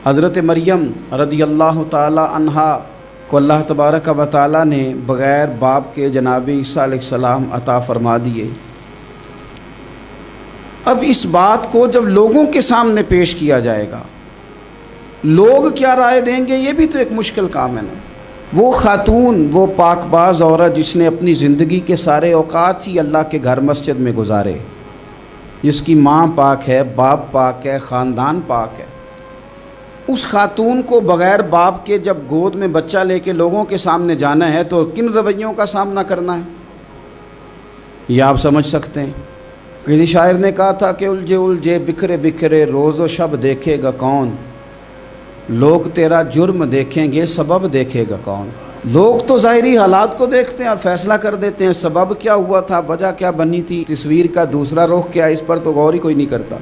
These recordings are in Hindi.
हज़रत मरियम रदियल्लाहु ताला अन्हा को अल्लाह तबारक व ताला ने बग़ैर बाप के जनाब ईसा अलैहिस्सलाम अता फ़रमा दिए। अब इस बात को जब लोगों के सामने पेश किया जाएगा, लोग क्या राय देंगे, ये भी तो एक मुश्किल काम है ना। वो खातून, वो पाकबाज औरत जिसने अपनी ज़िंदगी के सारे औकात ही अल्लाह के घर मस्जिद में गुजारे, जिसकी माँ पाक है, बाप पाक है, ख़ानदान पाक है, उस खातून को बग़ैर बाप के जब गोद में बच्चा लेके लोगों के सामने जाना है तो किन रवैयों का सामना करना है, ये आप समझ सकते हैं। किसी शायर ने कहा था कि उलझे उलझे बिखरे बिखरे रोज़ो शब देखेगा कौन, लोग तेरा जुर्म देखेंगे सबब देखेगा कौन। लोग तो ज़ाहिरी हालात को देखते हैं और फ़ैसला कर देते हैं, सबब क्या हुआ था, वजह क्या बनी थी, तस्वीर का दूसरा रुख क्या, इस पर तो गौर ही कोई नहीं करता।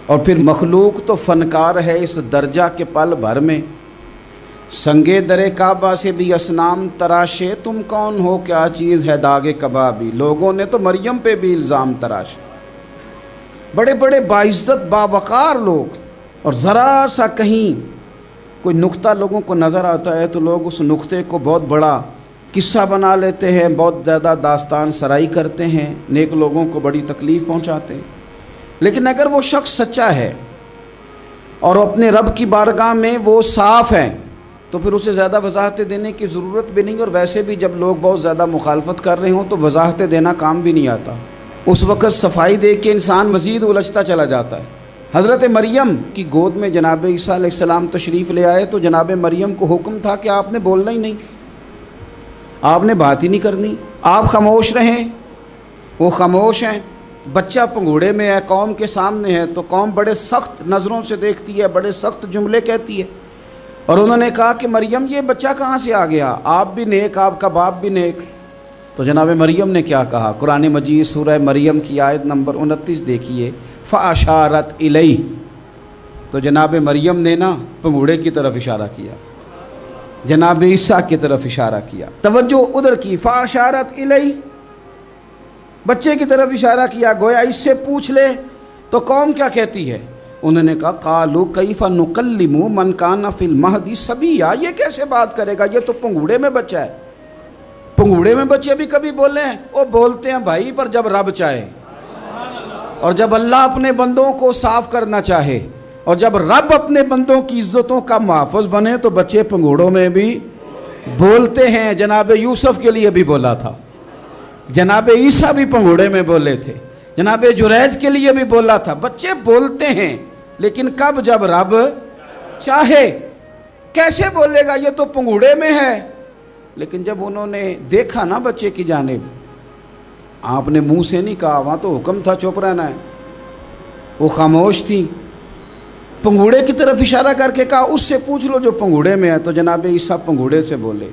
और फिर मखलूक तो फ़नकार है इस दर्जा के पल भर में, संगे दरे काबा से भी असनाम तराशे, तुम कौन हो क्या चीज़ है दागे कबाबी। लोगों ने तो मरियम पे भी इल्ज़ाम तराशे, बड़े बड़े बाइज़्ज़त बावकार लोग, और ज़रा सा कहीं कोई नुक्ता लोगों को नज़र आता है तो लोग उस नुक्ते को बहुत बड़ा किस्सा बना लेते हैं, बहुत ज़्यादा दास्तान सराई करते हैं, नेक लोगों को बड़ी तकलीफ़ पहुंचाते हैं। लेकिन अगर वो शख्स सच्चा है और अपने रब की बारगाह में वो साफ़ है तो फिर उसे ज़्यादा वजाहतें देने की ज़रूरत भी नहीं। और वैसे भी जब लोग बहुत ज़्यादा मुखालफत कर रहे हों तो वजाहतें देना काम भी नहीं आता, उस वक़्त सफाई दे के इंसान मज़ीद उलझता चला जाता है। हज़रत मरियम की गोद में जनाब ईसा अलैहिस्सलाम तशरीफ़ ले आए तो जनाब मरियम को हुक्म था कि आपने बोलना ही नहीं, आपने बात ही नहीं करनी, आप खामोश रहें। वो खामोश हैं, बच्चा पंघूड़े में है, कौम के सामने है, तो कौम बड़े सख्त नज़रों से देखती है, बड़े सख्त जुमले कहती है। और उन्होंने कहा कि मरियम ये बच्चा कहाँ से आ गया, आप भी नेक, आपका बाप भी नेक। तो जनाब मरियम ने क्या कहा, कुरान मजीद सूरह मरियम की आयत नंबर 29 देखिए, फ़अशारत इलैहि, तो जनाब मरियम ने ना पंघूड़े की तरफ इशारा किया, जनाब ईसा की तरफ इशारा किया, तवज्जो उधर की, फ़अशारत इलैहि, बच्चे की तरफ इशारा किया, गोया इससे पूछ ले तो कौम क्या कहती है। उन्होंने कहा कालू कैफ़ा नुकल्लिमु मन काना फिल महदी सबिया, ये कैसे बात करेगा, ये तो पंघूड़े में बच्चा है। पंघूड़े में बच्चे भी कभी बोले हैं, वो बोलते हैं भाई, पर जब रब चाहे और जब अल्लाह अपने बंदों को साफ़ करना चाहे और जब रब अपने बंदों की इज़्ज़तों का महफूज बने तो बच्चे पंघूड़ों में भी बोलते हैं। जनाब यूसुफ के लिए भी बोला था, जनाब ईसा भी पंघूड़े में बोले थे, जनाब जुरैज के लिए भी बोला था। बच्चे बोलते हैं, लेकिन कब, जब रब चाहे। कैसे बोलेगा, ये तो पंघूड़े में है। लेकिन जब उन्होंने देखा ना बच्चे की जानिब, आपने मुंह से नहीं कहा, वहाँ तो हुक्म था चुप रहना है, वो खामोश थी। पंघूड़े की तरफ इशारा करके कहा उससे पूछ लो जो पंघूड़े में है। तो जनाब ईसा पंघूड़े से बोले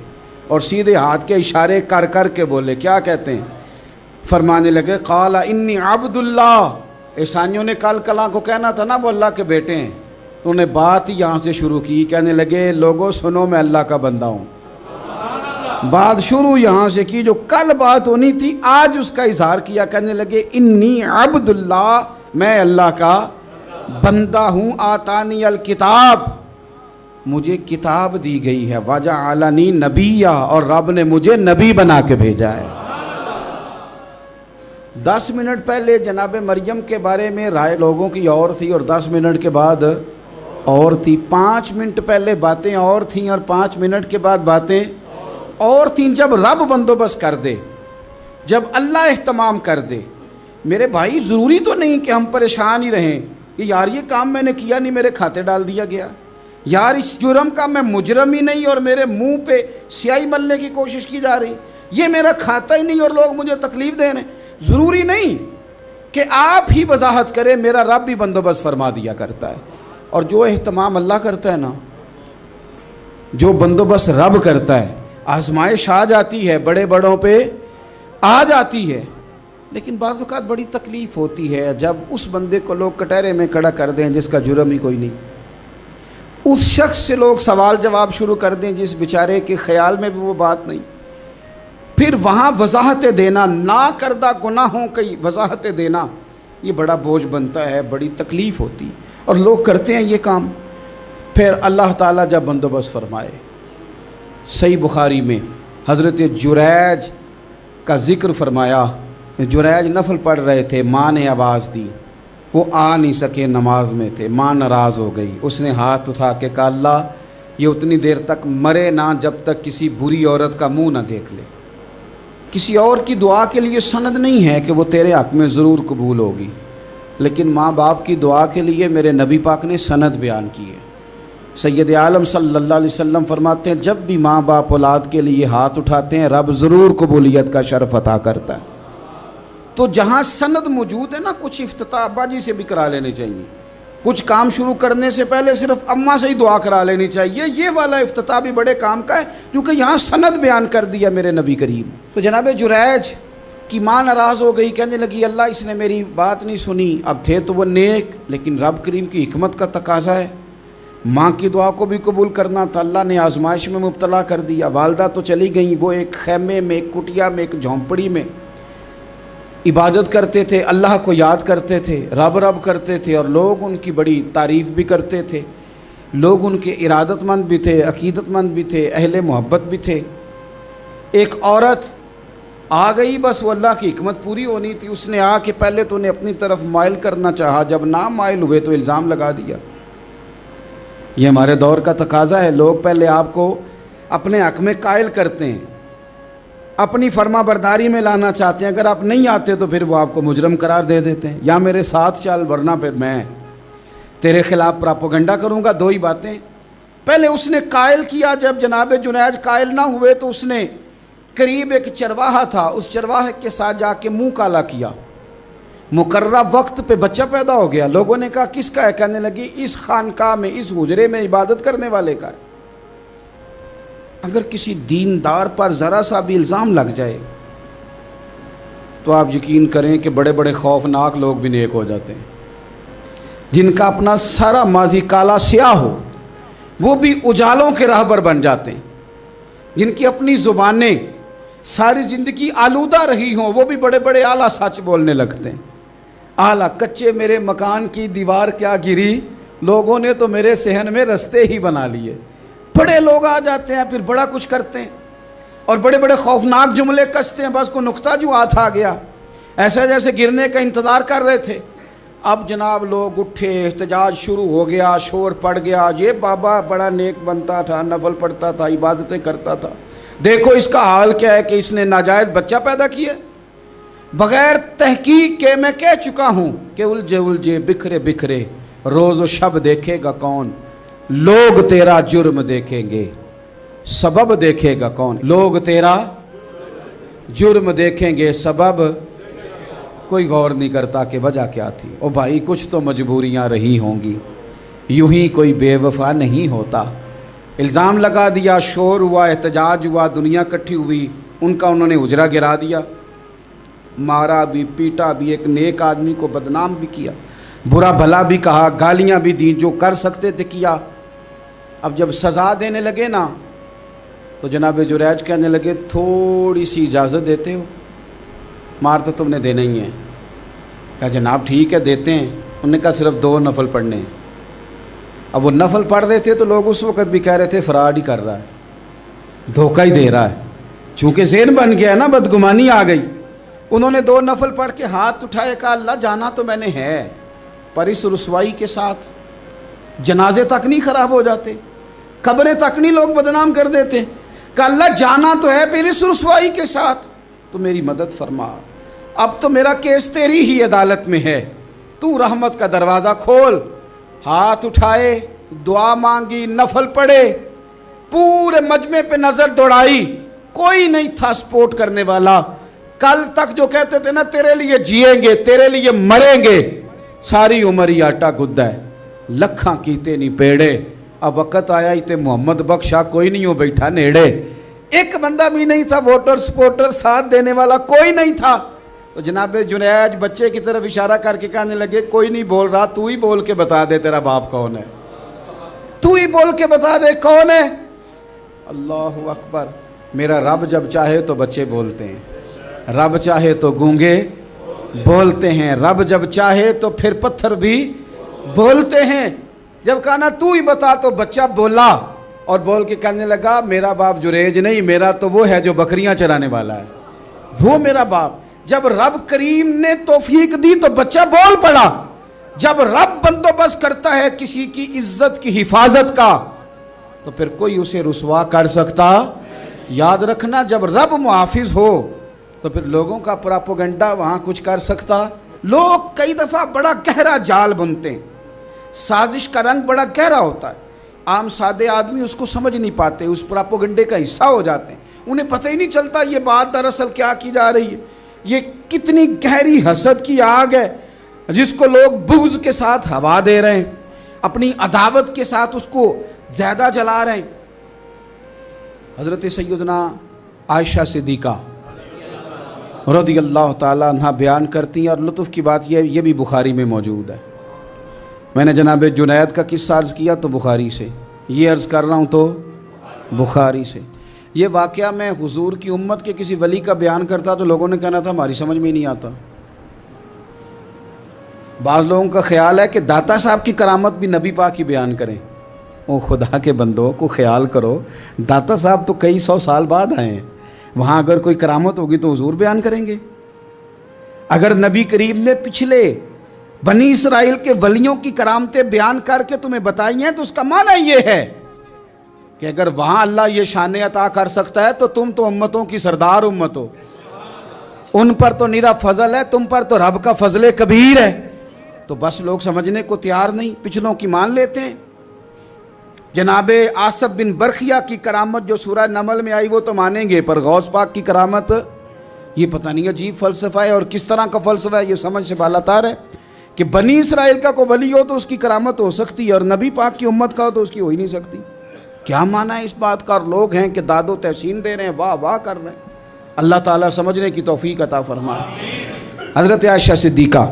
और सीधे हाथ के इशारे कर कर के बोले, क्या कहते हैं, फरमाने लगे काला इन्नी अब्दुल्लाह। ईसानियों ने कल कला को कहना था ना वो अल्लाह के बेटे हैं, तो उन्हें बात ही यहाँ से शुरू की, कहने लगे लोगों सुनो मैं अल्लाह का बंदा हूँ। बात शुरू यहाँ से की, जो कल बात होनी थी आज उसका इजहार किया, कहने लगे इन्नी अब्दुल्लाह, मैं अल्लाह का बंदा हूँ। आतानी अल किताब, मुझे किताब दी गई है, वजअलनी नबिया, और रब ने मुझे नबी बना के भेजा है। 10 मिनट पहले जनाब मरियम के बारे में राय लोगों की और थी और 10 मिनट के बाद और थी। 5 मिनट पहले बातें और थीं और 5 मिनट के बाद बातें और थीं। जब रब बंदोबस्त कर दे, जब अल्लाह एहतमाम कर दे, मेरे भाई ज़रूरी तो नहीं कि हम परेशान ही रहें कि यार ये काम मैंने किया नहीं, मेरे खाते डाल दिया गया, यार इस जुर्म का मैं मुजरम ही नहीं और मेरे मुंह पे स्याही मलने की कोशिश की जा रही, ये मेरा खाता ही नहीं और लोग मुझे तकलीफ़ दे रहे हैं। ज़रूरी नहीं कि आप ही वजाहत करें, मेरा रब भी बंदोबस्त फरमा दिया करता है। और जो एहतमाम अल्लाह करता है ना, जो बंदोबस्त रब करता है, आजमाइश आ जाती है, बड़े बड़ों पे आ जाती है, लेकिन बाज़ औक़ात बड़ी तकलीफ़ होती है जब उस बंदे को लोग कटहरे में खड़ा कर दें जिसका जुर्म ही कोई नहीं, उस शख्स से लोग सवाल जवाब शुरू कर दें जिस बेचारे के ख्याल में भी वो बात नहीं, फिर वहाँ वजाहतें देना, ना करदा गुनाहों की वजाहतें देना, ये बड़ा बोझ बनता है, बड़ी तकलीफ़ होती है। और लोग करते हैं ये काम। फिर अल्लाह ताला जब बंदोबस्त फरमाए, सही बुखारी में हज़रत जुरैज का ज़िक्र फरमाया। जुरैज नफल पढ़ रहे थे, माँ ने आवाज़ दी, वो आ नहीं सके, नमाज में थे, माँ नाराज़ हो गई। उसने हाथ उठा के कहा, अल्लाह ये उतनी देर तक मरे ना जब तक किसी बुरी औरत का मुंह ना देख ले। किसी और की दुआ के लिए सनद नहीं है कि वो तेरे हक़ में ज़रूर कबूल होगी, लेकिन माँ बाप की दुआ के लिए मेरे नबी पाक ने सनद बयान की है। सैयद आलम सल्लल्लाहु अलैहि वसल्लम फरमाते हैं, जब भी माँ बाप औलाद के लिए हाथ उठाते हैं रब ज़रूर कबूलियत का शर्फ अता करता है। तो जहाँ सनद मौजूद है ना, कुछ इफ्तिताह अब्बा जी से भी करा लेने चाहिए। कुछ काम शुरू करने से पहले सिर्फ अम्मा से ही दुआ करा लेनी चाहिए। ये वाला इफ्तिताह भी बड़े काम का है, क्योंकि यहाँ सनद बयान कर दिया मेरे नबी करीम। तो जनाब जुरैज की माँ नाराज़ हो गई, कहने लगी, अल्लाह इसने मेरी बात नहीं सुनी। अब थे तो वो नेक, लेकिन रब करीम की हिकमत का तकाजा है, माँ की दुआ को भी कबूल करना था। अल्लाह ने आजमाइश में मुब्तला कर दिया। वालदा तो चली गई, वो एक खैमे में, एक कुटिया में, एक झोंपड़ी में इबादत करते थे, अल्लाह को याद करते थे, रब रब करते थे, और लोग उनकी बड़ी तारीफ़ भी करते थे। लोग उनके इरादतमंद भी थे, अकीदतमंद भी थे, अहले मोहब्बत भी थे। एक औरत आ गई, बस वो अल्लाह की हिकमत पूरी होनी थी। उसने आके पहले तो उन्हें अपनी तरफ माइल करना चाहा, जब ना माइल हुए तो इल्ज़ाम लगा दिया। ये हमारे दौर का तकाज़ा है, लोग पहले आपको अपने हक़ में कायल करते हैं, अपनी फर्मा बरदारी में लाना चाहते हैं। अगर आप नहीं आते तो फिर वो आपको मुजरम करार दे देते हैं, या मेरे साथ चल वरना फिर मैं तेरे खिलाफ़ प्रोपेगेंडा करूँगा। दो ही बातें। पहले उसने कायल किया, जब जनाब जुनैद कायल ना हुए तो उसने करीब एक चरवाहा था, उस चरवाहे के साथ जाके मुँह काला किया। मुकर्रा वक्त पे बच्चा पैदा हो गया। लोगों ने कहा किसका है? कहने लगी इस खानका में, इस हुजरे में इबादत करने वाले का है। अगर किसी दीनदार पर ज़रा सा भी इल्ज़ाम लग जाए तो आप यकीन करें कि बड़े बड़े खौफनाक लोग भी नेक हो जाते हैं। जिनका अपना सारा माजी काला स्याह हो वो भी उजालों के राहबर बन जाते हैं। जिनकी अपनी ज़ुबानें सारी ज़िंदगी आलूदा रही हों वो भी बड़े बड़े आला सच बोलने लगते हैं। आला कच्चे मेरे मकान की दीवार क्या गिरी, लोगों ने तो मेरे सहन में रस्ते ही बना लिए। बड़े लोग आ जाते हैं, फिर बड़ा कुछ करते हैं और बड़े बड़े खौफनाक जुमले कसते हैं। बस को नुक्ता जो हाथ आ गया, ऐसा जैसे गिरने का इंतज़ार कर रहे थे। अब जनाब लोग उठे, एहतजाज शुरू हो गया, शोर पड़ गया। ये बाबा बड़ा नेक बनता था, नफल पढ़ता था, इबादतें करता था, देखो इसका हाल क्या है कि इसने नाजायज़ बच्चा पैदा किया। बग़ैर तहकीक के मैं कह चुका हूँ कि उलझे उलझे बिखरे बिखरे रोज़ व शब देखेगा कौन, लोग तेरा जुर्म देखेंगे सबब देखेगा कौन। लोग तेरा जुर्म देखेंगे सबब कोई गौर नहीं करता कि वजह क्या थी। ओ भाई कुछ तो मजबूरियां रही होंगी, यूं ही कोई बेवफा नहीं होता। इल्ज़ाम लगा दिया, शोर हुआ, एहतजाज हुआ, दुनिया इकट्ठी हुई, उनका उन्होंने उजरा गिरा दिया, मारा भी, पीटा भी, एक नेक आदमी को बदनाम भी किया, बुरा भला भी कहा, गालियां भी दी, जो कर सकते थे किया। अब जब सज़ा देने लगे ना तो जनाब जुरैज कहने लगे थोड़ी सी इजाज़त देते हो, मार तो तुमने देना ही है। कहा जनाब ठीक है देते हैं। उन्होंने कहा सिर्फ 2 नफल पढ़ने हैं। अब वो नफल पढ़ रहे थे तो लोग उस वक़्त भी कह रहे थे फ़राड ही कर रहा है, धोखा ही दे रहा है। चूँकि ज़हन बन गया ना, बदगुमानी आ गई। उन्होंने 2 नफल पढ़ के हाथ उठाए, कहा अल्लाह जाना तो मैंने है, पर इस रुसवाई के साथ जनाजे तक नहीं ख़राब हो जाते, कब्रें तक नहीं लोग बदनाम कर देते। कहा अल्लाह जाना तो है, फिर इस रुसवाई के साथ तो मेरी मदद फरमा। अब तो मेरा केस तेरी ही अदालत में है, तू रहमत का दरवाज़ा खोल। हाथ उठाए, दुआ मांगी, नफल पढ़े, पूरे मजमे पे नज़र दौड़ाई, कोई नहीं था सपोर्ट करने वाला। कल तक जो कहते थे ना तेरे लिए जिएंगे, तेरे लिए मरेंगे, सारी उम्र ही आटा गुद्दा है, लखा कीते नहीं पेड़े। अब वक़्त आया ही ते मोहम्मद बख्शा कोई नहीं हो बैठा नेड़े। एक बंदा भी नहीं था, वोटर सपोर्टर साथ देने वाला कोई नहीं था। तो जनाब जुनैज बच्चे की तरफ इशारा करके कहने लगे कोई नहीं बोल रहा, तू ही बोल के बता दे तेरा बाप कौन है, तू ही बोल के बता दे कौन है। अल्लाहु अकबर। मेरा रब जब चाहे तो बच्चे बोलते हैं, रब चाहे तो गूंगे बोलते हैं, रब जब चाहे तो फिर पत्थर भी बोलते हैं। जब कहा ना तू ही बता तो बच्चा बोला और बोल के कहने लगा मेरा बाप जुरेज नहीं, मेरा तो वो है जो बकरियां चराने वाला है, वो मेरा बाप। जब रब करीम ने तौफीक दी तो बच्चा बोल पड़ा। जब रब बंदोबस्त करता है किसी की इज्जत की हिफाजत का तो फिर कोई उसे रुसवा कर सकता। याद रखना, जब रब मुहाफिज हो तो फिर लोगों का प्रोपेगेंडा वहां कुछ कर सकता। लोग कई दफा बड़ा गहरा जाल बुनते हैं, साजिश का रंग बड़ा गहरा होता है, आम सादे आदमी उसको समझ नहीं पाते, उस प्रोपेगेंडे का हिस्सा हो जाते हैं, उन्हें पता ही नहीं चलता ये बात दरअसल क्या की जा रही है। ये कितनी गहरी हसद की आग है जिसको लोग बुग़्ज़ के साथ हवा दे रहे हैं, अपनी अदावत के साथ उसको ज़्यादा जला रहे हैं। हज़रत सैयदना आयशा सिद्दीक़ा रज़ियल्लाहु ताला अन्हा बयान करती हैं, और लुत्फ़ की बात ये भी बुखारी में मौजूद है। मैंने जनाब जुनैद का किस्सा अर्ज़ किया तो बुखारी से, ये अर्ज़ कर रहा हूँ तो बुखारी से। ये वाक़या मैं हुजूर की उम्मत के किसी वली का बयान करता तो लोगों ने कहना था हमारी समझ में ही नहीं आता। बाज़ लोगों का ख्याल है कि दाता साहब की करामत भी नबी पाक की बयान करें। ओ खुदा के बंदों को ख्याल करो, दाता साहब तो कई सौ साल बाद आए हैं, वहाँ अगर कोई करामत होगी तो हुजूर बयान करेंगे। अगर नबी करीम ने पिछले बनी इसराइल के वलियों की करामतें बयान करके तुम्हें बताई हैं तो उसका माना ये है कि अगर वहाँ अल्लाह ये शान अता कर सकता है तो तुम तो उम्मतों की सरदार उम्मत हो, उन पर तो निरा फजल है, तुम पर तो रब का फजल कबीर है। तो बस लोग समझने को तैयार नहीं, पिछलों की मान लेते हैं। जनाबे आसफ बिन बरखिया की करामत जो सूरह नमल में आई वो तो मानेंगे, पर गौस पाक की करामत ये पता नहीं अजीब फ़लसफ़ा है और किस तरह का फ़लसफ़ा है, ये समझ से बालातार है कि बनी इसराइल का कोई वली हो तो उसकी करामत हो सकती है और नबी पाक की उम्मत का हो तो उसकी हो ही नहीं सकती। क्या माना है इस बात का? और लोग हैं कि दादो तहसीन दे रहे हैं, वाह वाह कर रहे हैं। अल्लाह ताला समझने की तौफीक अता फरमाए। हज़रत आयशा सिद्दीक़ा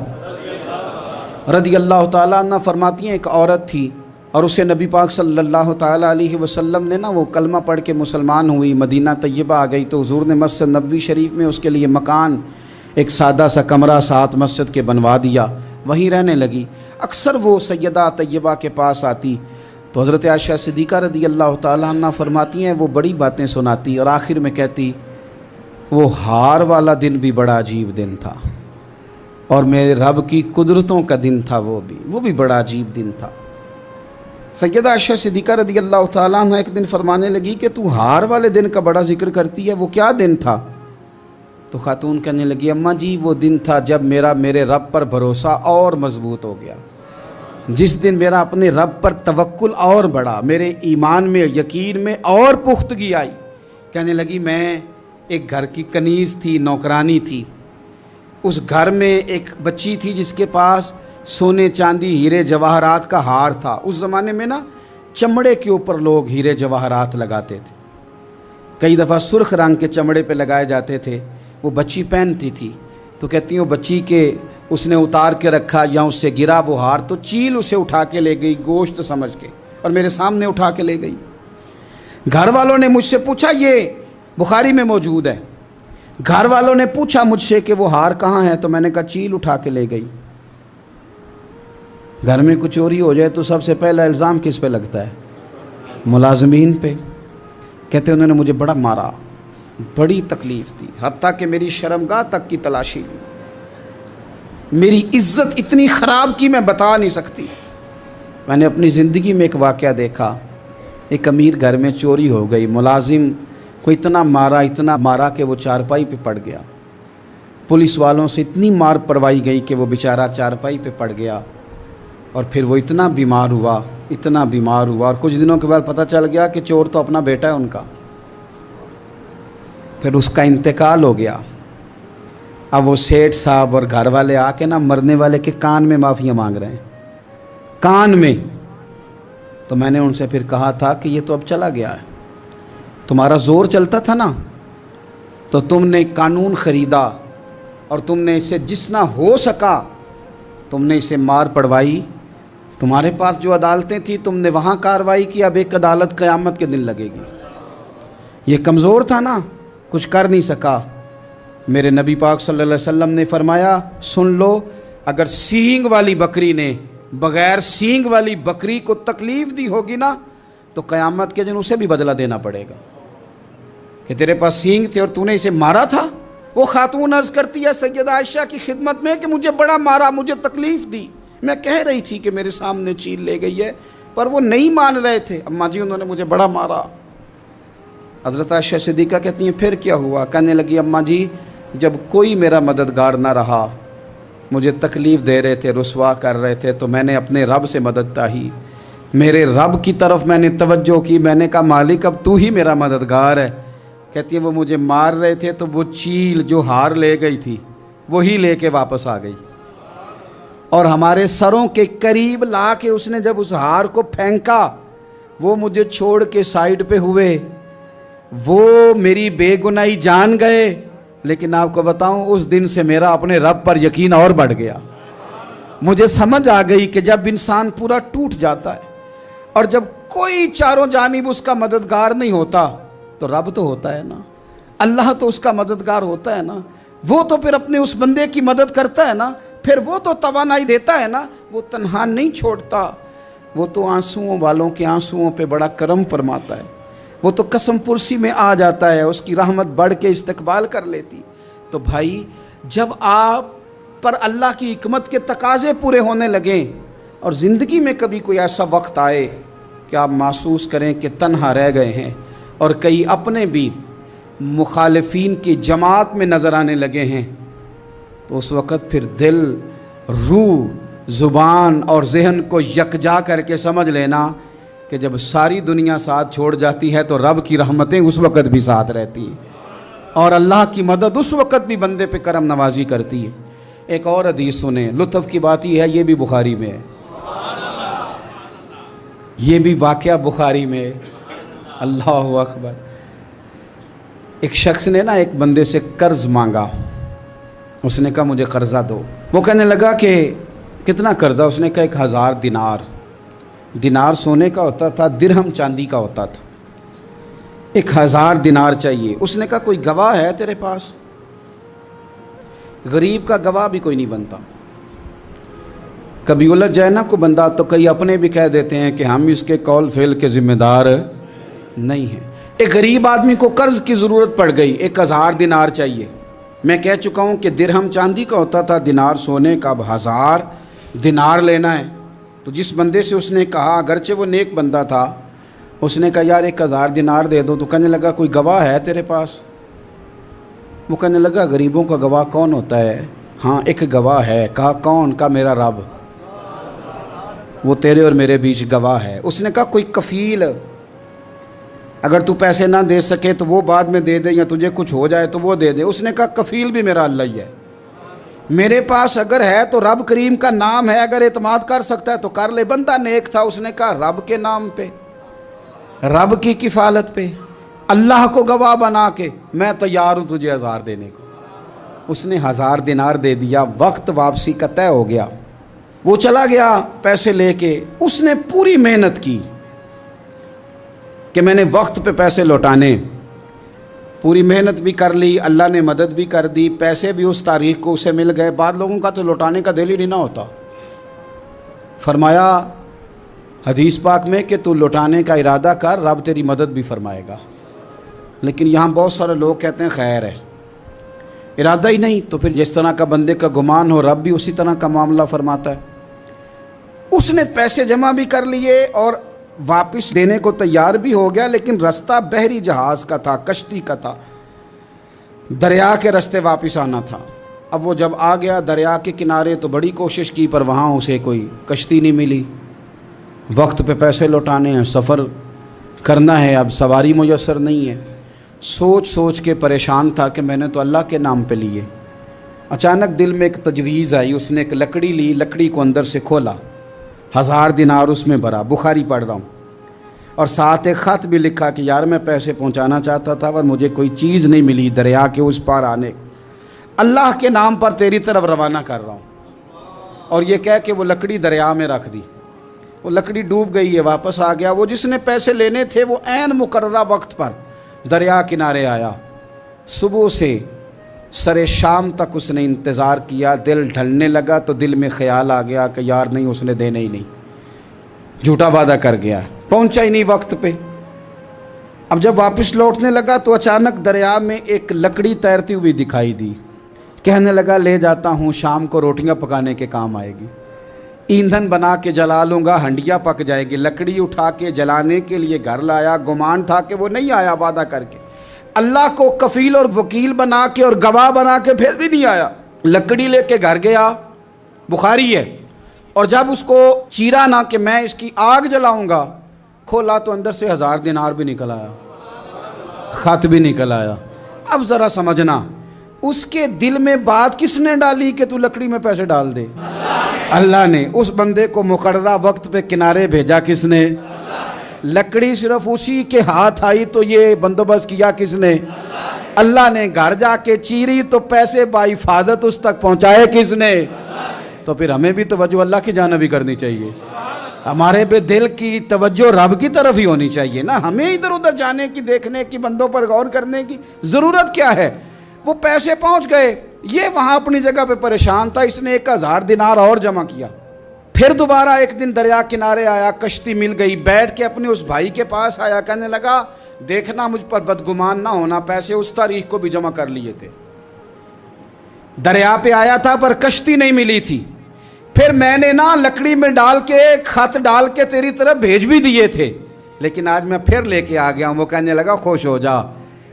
रज़ियल्लाहु ताला अन्हा फरमाती हैं, एक औरत थी और उसे नबी पाक सल्लल्लाहु ताला अलैहि वसल्लम ने ना वो कलमा पढ़ के मुसलमान हुई, मदीना तैयबा आ गई तो हुजूर ने मस्जिद नबवी शरीफ में उसके लिए मकान, एक सादा सा कमरा साथ मस्जिद के बनवा दिया, वहीं रहने लगी। अक्सर वो सैयदा तैयबा के पास आती तो हज़रत आयशा सिद्दीक़ा रज़ियल्लाहु ताला अन्हा फरमाती हैं वो बड़ी बातें सुनाती और आखिर में कहती वो हार वाला दिन भी बड़ा अजीब दिन था और मेरे रब की कुदरतों का दिन था, वो भी बड़ा अजीब दिन था। सैयदा आयशा सिद्दीक़ा रज़ियल्लाहु ताला अन्हा एक दिन फरमाने लगी कि तू हार वाले दिन का बड़ा जिक्र करती है, वो क्या दिन था? तो खातून कहने लगी अम्मा जी वो दिन था जब मेरे रब पर भरोसा और मजबूत हो गया, जिस दिन मेरा अपने रब पर तवक्कुल और बढ़ा, मेरे ईमान में यकीन में और पुख्तगी आई। कहने लगी मैं एक घर की कनीज़ थी, नौकरानी थी, उस घर में एक बच्ची थी जिसके पास सोने चांदी हीरे जवाहरात का हार था। उस ज़माने में ना चमड़े के ऊपर लोग हीरे जवाहरात लगाते थे, कई दफ़ा सुर्ख रंग के चमड़े पे लगाए जाते थे। वो बच्ची पहनती थी तो कहती हूँ बच्ची के उसने उतार के रखा या उससे गिरा वो हार तो चील उसे उठा के ले गई गोश्त समझ के और मेरे सामने उठा के ले गई। घर वालों ने मुझसे पूछा, ये बुखारी में मौजूद है, घर वालों ने पूछा मुझसे कि वो हार कहाँ है, तो मैंने कहा चील उठा के ले गई। घर में कुछ चोरी हो जाए तो सबसे पहला इल्ज़ाम किस पे लगता है? मुलाजमीन पे। कहते उन्होंने मुझे बड़ा मारा, बड़ी तकलीफ़ थी, हत्ता कि मेरी शर्मगाह तक की तलाशी ली, मेरी इज़्ज़त इतनी ख़राब की मैं बता नहीं सकती। मैंने अपनी ज़िंदगी में एक वाक़या देखा, एक अमीर घर में चोरी हो गई, मुलाजिम को इतना मारा कि वो चारपाई पे पड़ गया। पुलिस वालों से इतनी मार पड़वाई गई कि वो बेचारा चारपाई पे पड़ गया और फिर वो इतना बीमार हुआ और कुछ दिनों के बाद पता चल गया कि चोर तो अपना बेटा है उनका। फिर उसका इंतकाल हो गया। अब वो सेठ साहब और घर वाले आके ना मरने वाले के कान में माफ़ियाँ मांग रहे हैं, कान में। तो मैंने उनसे फिर कहा था कि ये तो अब चला गया है, तुम्हारा ज़ोर चलता था ना तो तुमने कानून ख़रीदा और तुमने इसे जितना हो सका तुमने इसे मार पड़वाई। तुम्हारे पास जो अदालतें थी तुमने वहाँ कार्रवाई की, अब एक अदालत क़यामत के दिन लगेगी। ये कमज़ोर था ना, कुछ कर नहीं सका। मेरे नबी पाक सल्लल्लाहु अलैहि वसल्लम ने फरमाया सुन लो, अगर सींग वाली बकरी ने बगैर सींग वाली बकरी को तकलीफ दी होगी ना, तो क़यामत के दिन उसे भी बदला देना पड़ेगा कि तेरे पास सींग थे और तूने इसे मारा था। वो खातून अर्ज़ करती है सैयदा आयशा की खिदमत में कि मुझे बड़ा मारा, मुझे तकलीफ़ दी। मैं कह रही थी कि मेरे सामने चील ले गई है, पर वो नहीं मान रहे थे। अम्मा जी उन्होंने मुझे बड़ा मारा। हज़रत आयशा सिद्दीक़ा कहती हैं फिर क्या हुआ? कहने लगी अम्मा जी, जब कोई मेरा मददगार ना रहा, मुझे तकलीफ़ दे रहे थे, रुसवा कर रहे थे, तो मैंने अपने रब से मदद चाही। मेरे रब की तरफ मैंने तवज्जो की। मैंने कहा मालिक अब तू ही मेरा मददगार है। कहती है वो मुझे मार रहे थे तो वो चील जो हार ले गई थी वही लेके वापस आ गई, और हमारे सरों के करीब ला के उसने जब उस हार को फेंका, वो मुझे छोड़ के साइड पे हुए। वो मेरी बेगुनाही जान गए, लेकिन आपको बताऊं उस दिन से मेरा अपने रब पर यकीन और बढ़ गया। मुझे समझ आ गई कि जब इंसान पूरा टूट जाता है और जब कोई चारों जानिब उसका मददगार नहीं होता, तो रब तो होता है ना, अल्लाह तो उसका मददगार होता है ना। वो तो फिर अपने उस बंदे की मदद करता है ना, फिर वो तो तवानाई देता है ना, वो तन्हा नहीं छोड़ता। वो तो आंसुओं वालों के आंसुओं पे बड़ा करम फरमाता है। वो तो कसम पुरसी में आ जाता है, उसकी रहमत बढ़ के इस्तकबाल कर लेती। तो भाई जब आप पर अल्लाह की हिकमत के तकाजे पूरे होने लगें और ज़िंदगी में कभी कोई ऐसा वक्त आए कि आप महसूस करें कि तन्हा रह गए हैं और कई अपने भी मुखालिफीन की जमात में नज़र आने लगे हैं, तो उस वक़्त फिर दिल, रूह, ज़ुबान और जहन को यकजा करके समझ लेना कि जब सारी दुनिया साथ छोड़ जाती है तो रब की रहमतें उस वक़्त भी साथ रहती हैं और अल्लाह की मदद उस वक़्त भी बंदे पे करम नवाजी करती है। एक और हदीस सुने, लुत्फ़ की बात यह है, ये भी बुखारी में है, ये भी वाक़या बुखारी में है। अल्लाहु अकबर। एक शख्स ने ना एक बंदे से कर्ज़ मांगा। उसने कहा मुझे कर्ज़ा दो। वो कहने लगा कि कितना कर्ज़ा? उसने कहा 1000 दिनार। दिनार सोने का होता था, दिरहम चांदी का होता था। 1000 दिनार चाहिए। उसने कहा कोई गवाह है तेरे पास? गरीब का गवाह भी कोई नहीं बनता। कभी उलझ जाए ना कोई बंदा तो कई अपने भी कह देते हैं कि हम इसके कौल फेल के ज़िम्मेदार नहीं हैं। एक गरीब आदमी को कर्ज़ की ज़रूरत पड़ गई, 1000 दिनार चाहिए। मैं कह चुका हूँ कि दिरहम चांदी का होता था, दिनार सोने का। अब 1000 दिनार लेना है। तो जिस बंदे से उसने कहा, अगरचे वो नेक बंदा था, उसने कहा यार 1000 दिनार दे दो। तो कहने लगा कोई गवाह है तेरे पास? वो कहने लगा गरीबों का गवाह कौन होता है? हाँ एक गवाह है। कहा कौन? का मेरा रब, वो तेरे और मेरे बीच गवाह है। उसने कहा कोई कफ़ील, अगर तू पैसे ना दे सके तो वो बाद में दे दे, या तुझे कुछ हो जाए तो वो दे दे। उसने कहा कफ़ील भी मेरा अल्लाह ही है। मेरे पास अगर है तो रब करीम का नाम है, अगर एतमाद कर सकता है तो कर ले। बंदा नेक था, उसने कहा रब के नाम पे, रब की किफ़ालत पे, अल्लाह को गवाह बना के मैं तैयार हूँ तुझे 1000 देने को। उसने 1000 दिनार दे दिया। वक्त वापसी का तय हो गया। वो चला गया पैसे लेके। उसने पूरी मेहनत की कि मैंने वक्त पे पैसे लौटाने, पूरी मेहनत भी कर ली, अल्लाह ने मदद भी कर दी, पैसे भी उस तारीख को उसे मिल गए। बाद लोगों का तो लौटाने का दिल ही नहीं ना होता। फरमाया हदीस पाक में कि तू लौटाने का इरादा कर, रब तेरी मदद भी फरमाएगा। लेकिन यहाँ बहुत सारे लोग कहते हैं खैर है, इरादा ही नहीं। तो फिर जिस तरह का बंदे का गुमान हो, रब भी उसी तरह का मामला फरमाता है। उसने पैसे जमा भी कर लिए और वापस देने को तैयार भी हो गया, लेकिन रास्ता बहरी जहाज़ का था, कश्ती का था, दरिया के रास्ते वापस आना था। अब वो जब आ गया दरिया के किनारे तो बड़ी कोशिश की, पर वहाँ उसे कोई कश्ती नहीं मिली। वक्त पे पैसे लौटाने हैं, सफ़र करना है, अब सवारी मुयस्सर नहीं है। सोच सोच के परेशान था कि मैंने तो अल्लाह के नाम पे लिए। अचानक दिल में एक तजवीज़ आई। उसने एक लकड़ी ली, लकड़ी को अंदर से खोला, 1000 दिनार उसमें भरा। बुखारी पढ़ रहा हूँ। और साथ एक ख़त भी लिखा कि यार मैं पैसे पहुँचाना चाहता था पर मुझे कोई चीज़ नहीं मिली दरिया के उस पार आने, अल्लाह के नाम पर तेरी तरफ रवाना कर रहा हूँ। और ये कह के वो लकड़ी दरिया में रख दी। वो लकड़ी डूब गई है, वापस आ गया। वो जिसने पैसे लेने थे वो ऐन मुकर्ररा वक्त पर दरिया किनारे आया। सुबह से सरे शाम तक उसने इंतज़ार किया। दिल ढलने लगा तो दिल में ख्याल आ गया कि यार नहीं, उसने देने ही नहीं, झूठा वादा कर गया, पहुंचा ही नहीं वक्त पे। अब जब वापस लौटने लगा तो अचानक दरिया में एक लकड़ी तैरती हुई दिखाई दी। कहने लगा ले जाता हूँ, शाम को रोटियां पकाने के काम आएगी, ईंधन बना के जला लूँगा, हंडिया पक जाएगी। लकड़ी उठा के जलाने के लिए घर लाया, गुमान था कि वो नहीं आया वादा करके, अल्लाह को कफील और वकील बना के और गवाह बना के फिर भी नहीं आया। लकड़ी लेके घर गया, बुखारी है, और जब उसको चीरा ना कि मैं इसकी आग जलाऊंगा, खोला तो अंदर से 1000 दिनार भी निकल आया, खत भी निकल आया। अब ज़रा समझना, उसके दिल में बात किसने डाली कि तू लकड़ी में पैसे डाल दे? अल्लाह ने। उस बंदे को मुकर्ररा वक्त पे किनारे भेजा किसने? लकड़ी सिर्फ उसी के हाथ आई तो ये बंदोबस्त किया किसने? अल्लाह ने। घर जाके चीरी तो पैसे बाहिफाजत उस तक पहुंचाए किसने? तो फिर हमें भी तवज्जो अल्लाह की जानिब भी करनी चाहिए। हमारे पे दिल की तवज्जो रब की तरफ ही होनी चाहिए ना, हमें इधर उधर जाने की, देखने की, बंदों पर गौर करने की ज़रूरत क्या है? वो पैसे पहुंच गए, ये वहाँ अपनी जगह पे परेशान था, इसने 1000 दिनार और जमा किया। फिर दोबारा एक दिन दरिया किनारे आया, कश्ती मिल गई, बैठ के अपने उस भाई के पास आया, कहने लगा देखना मुझ पर बदगुमान ना होना, पैसे उस तारीख को भी जमा कर लिए थे। दरिया पे आया था पर कश्ती नहीं मिली थी, फिर मैंने ना लकड़ी में डाल के, खत डाल के तेरी तरफ भेज भी दिए थे, लेकिन आज मैं फिर लेके आ गया हूँ। वो कहने लगा खुश हो जा,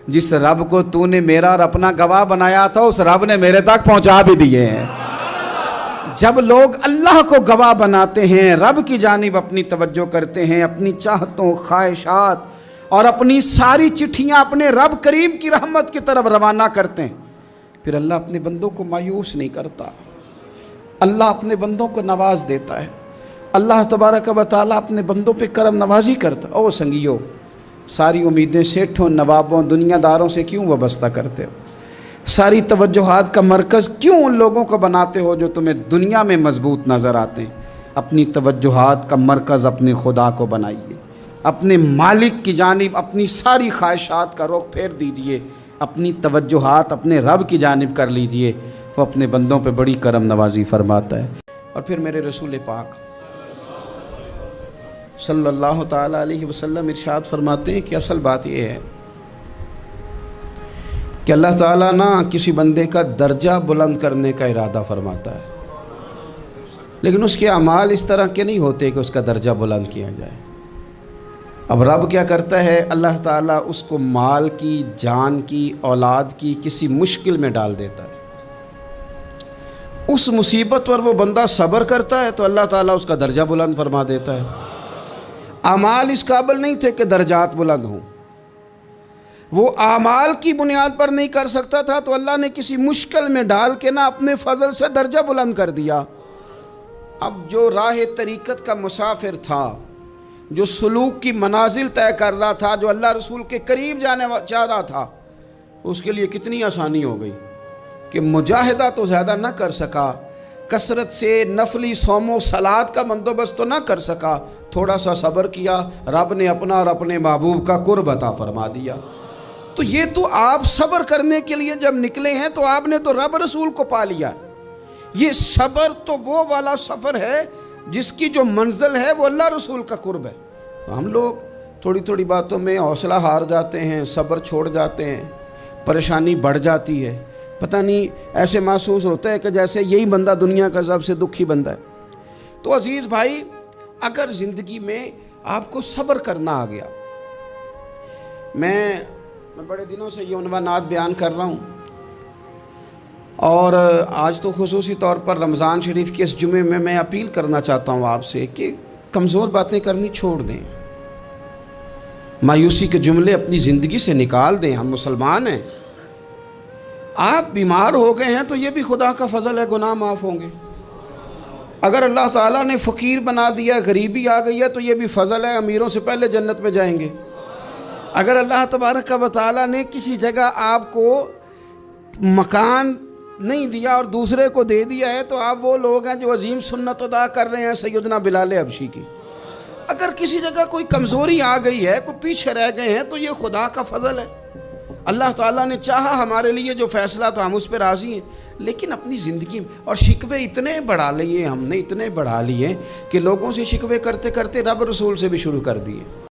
जिस रब को तूने मेरा और अपना गवाह बनाया था उस रब ने मेरे तक पहुंचा भी दिए हैं। जब लोग अल्लाह को गवाह बनाते हैं, रब की जानिब अपनी तवज्जो करते हैं, अपनी चाहतों, ख्वाहिशात और अपनी सारी चिट्ठियां अपने रब करीम की रहमत की तरफ रवाना करते हैं, फिर अल्लाह अपने बंदों को मायूस नहीं करता, अल्लाह अपने बंदों को नवाज देता है। अल्लाह तबारक व तआला अपने बंदों पे करम नवाजी करता। ओ संगियो, सारी उम्मीदें सेठों, नवाबों, दुनियादारों से क्यों वाबस्ता करते हो? सारी तवज्जुहात का मरकज़ क्यों उन लोगों को बनाते हो जो तुम्हें दुनिया में मजबूत नज़र आते हैं? अपनी तवज्जुहात का मरकज़ अपने खुदा को बनाइए, अपने मालिक की जानिब अपनी सारी ख्वाहिशात का रुख फेर दीजिए, अपनी तवज्जुहात अपने रब की जानिब कर लीजिए, वो अपने बंदों पे बड़ी करम नवाजी फरमाता है। और फिर मेरे रसूल पाक सल्लल्लाहु ताला अलैहि वसल्लम इरशाद फरमाते हैं कि असल बात यह है कि अल्लाह ताला ना किसी बंदे का दर्जा बुलंद करने का इरादा फरमाता है, लेकिन उसके अमाल इस तरह के नहीं होते कि उसका दर्जा बुलंद किया जाए। अब रब क्या करता है? अल्लाह ताला उसको माल की, जान की, औलाद की किसी मुश्किल में डाल देता है। उस मुसीबत पर वो बंदा सब्र करता है तो अल्लाह ताला उसका दर्जा बुलंद फरमा देता है। अमाल इस काबिल नहीं थे कि दर्जात बुलंद हों, वो आमाल की बुनियाद पर नहीं कर सकता था तो अल्लाह ने किसी मुश्किल में डाल के ना अपने फजल से दर्जा बुलंद कर दिया। अब जो राह तरीक़त का मुसाफिर था, जो सलूक की मनाजिल तय कर रहा था, जो अल्लाह रसूल के करीब जाने चाह रहा था, उसके लिए कितनी आसानी हो गई कि मुजाहिदा तो ज़्यादा ना कर सका, कसरत से नफली सोमो सलाद का बंदोबस्त तो ना कर सका, थोड़ा सा सब्र किया, रब ने अपना और अपने महबूब का कुर्ब अता फरमा दिया। तो ये तो आप सब्र करने के लिए जब निकले हैं तो आपने तो रब रसूल को पा लिया। ये सब्र तो वो वाला सफ़र है जिसकी जो मंजिल है वो अल्लाह रसूल का कुर्ब है। तो हम लोग थोड़ी थोड़ी बातों में हौसला हार जाते हैं, सब्र छोड़ जाते हैं, परेशानी बढ़ जाती है, पता नहीं ऐसे महसूस होता है कि जैसे यही बंदा दुनिया का सबसे दुखी बंदा है। तो अजीज़ भाई, अगर ज़िंदगी में आपको सब्र करना आ गया, मैं बड़े दिनों से ये उन्वानात बयान कर रहा हूँ और आज तो खुसूसी तौर पर रमज़ान शरीफ के इस जुमे में मैं अपील करना चाहता हूँ आपसे कि कमज़ोर बातें करनी छोड़ दें, मायूसी के जुमले अपनी ज़िंदगी से निकाल दें। हम मुसलमान हैं, आप बीमार हो गए हैं तो ये भी खुदा का फ़ज़ल है, गुनाह माफ़ होंगे। अगर अल्लाह ताला ने फ़कीर बना दिया, गरीबी आ गई है तो ये भी फ़ज़ल है, अमीरों से पहले जन्नत में जाएंगे। अगर अल्लाह तबारक व तआला ने किसी जगह आपको मकान नहीं दिया और दूसरे को दे दिया है तो आप वो लोग हैं जो अजीम सुन्नत अदा कर रहे हैं सैयदना बिलाल हबशी की। अगर किसी जगह कोई कमज़ोरी आ गई है, कोई पीछे रह गए हैं तो ये खुदा का फ़ज़ल है। अल्लाह ताला ने चाहा हमारे लिए जो फ़ैसला, तो हम उस पर राज़ी हैं, लेकिन अपनी ज़िंदगी और शिकवे इतने बढ़ा लिए हमने, इतने बढ़ा लिए कि लोगों से शिकवे करते करते रब रसूल से भी शुरू कर दिए।